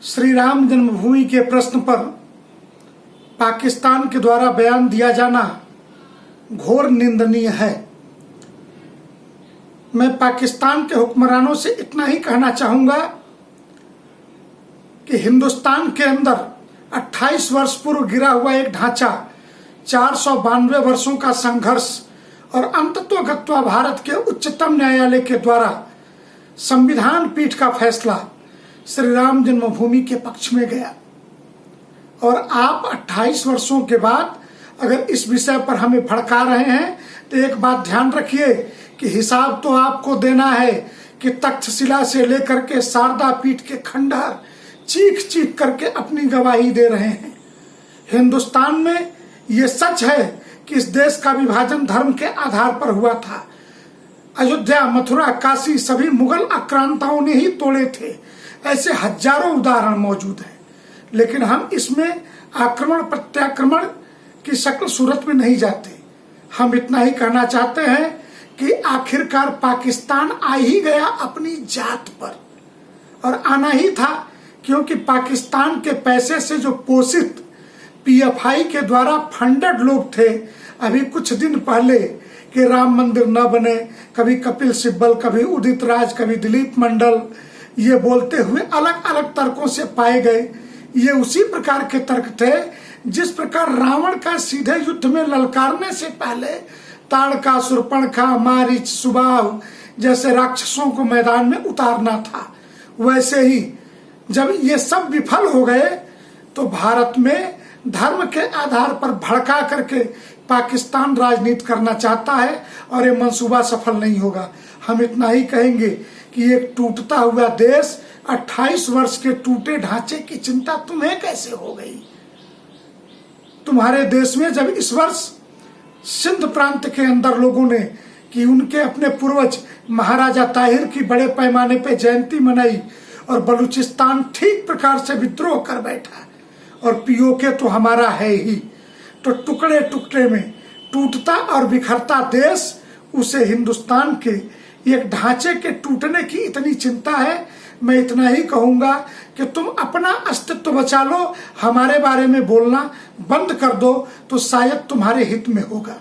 श्री राम जन्मभूमि के प्रश्न पर पाकिस्तान के द्वारा बयान दिया जाना घोर निंदनीय है। मैं पाकिस्तान के हुक्मरानों से इतना ही कहना चाहूंगा कि हिंदुस्तान के अंदर 28 वर्ष पूर्व गिरा हुआ एक ढांचा, 492 वर्षों का संघर्ष और अंततोगत्वा भारत के उच्चतम न्यायालय के द्वारा संविधान पीठ का फैसला श्री राम जन्मभूमि के पक्ष में गया। और आप 28 वर्षों के बाद अगर इस विषय पर हमें भड़का रहे हैं तो एक बात ध्यान रखिए कि हिसाब तो आपको देना है कि तक्षशिला से लेकर के शारदा पीठ के खंडहर चीख चीख करके अपनी गवाही दे रहे हैं। हिंदुस्तान में ये सच है कि इस देश का विभाजन धर्म के आधार पर हुआ था। अयोध्या, मथुरा, काशी सभी मुगल आक्रांताओं ने ही तोड़े थे। ऐसे हजारों उदाहरण मौजूद हैं, लेकिन हम इसमें आक्रमण प्रत्याक्रमण की शक्ल सूरत में नहीं जाते। हम इतना ही कहना चाहते हैं कि आखिरकार पाकिस्तान आ ही गया अपनी जात पर, और आना ही था, क्योंकि पाकिस्तान के पैसे से जो पोषित पीएफआई के द्वारा फंडेड लोग थे, अभी कुछ दिन पहले कि राम मंदिर न बने, कभी कपिल सिब्बल, कभी उदित राज, कभी दिलीप मंडल, ये बोलते हुए अलग अलग तर्कों से पाए गए। ये उसी प्रकार के तर्क थे जिस प्रकार रावण का सीधे युद्ध में ललकारने से पहले ताड़का, शूर्पणखा, मारीच, सुबाहु जैसे राक्षसों को मैदान में उतारना था। वैसे ही जब ये सब विफल हो गए तो भारत में धर्म के आधार पर भड़का करके पाकिस्तान राजनीति करना चाहता है, और ये मंसूबा सफल नहीं होगा। हम इतना ही कहेंगे कि एक टूटता हुआ देश, 28 वर्ष के टूटे ढांचे की चिंता तुम्हें कैसे हो गई? तुम्हारे देश में जब इस वर्ष सिंध प्रांत के अंदर लोगों ने कि उनके अपने पूर्वज महाराजा ताहिर की बड़े पैमाने पे जयंती मनाई, और बलूचिस्तान ठीक प्रकार से विद्रोह कर बैठा, और पीओके तो हमारा है ही, तो टुकड़े टुकड़े में टूटता और बिखरता देश, उसे हिंदुस्तान के एक ढांचे के टूटने की इतनी चिंता है। मैं इतना ही कहूंगा कि तुम अपना अस्तित्व बचा लो, हमारे बारे में बोलना बंद कर दो तो शायद तुम्हारे हित में होगा।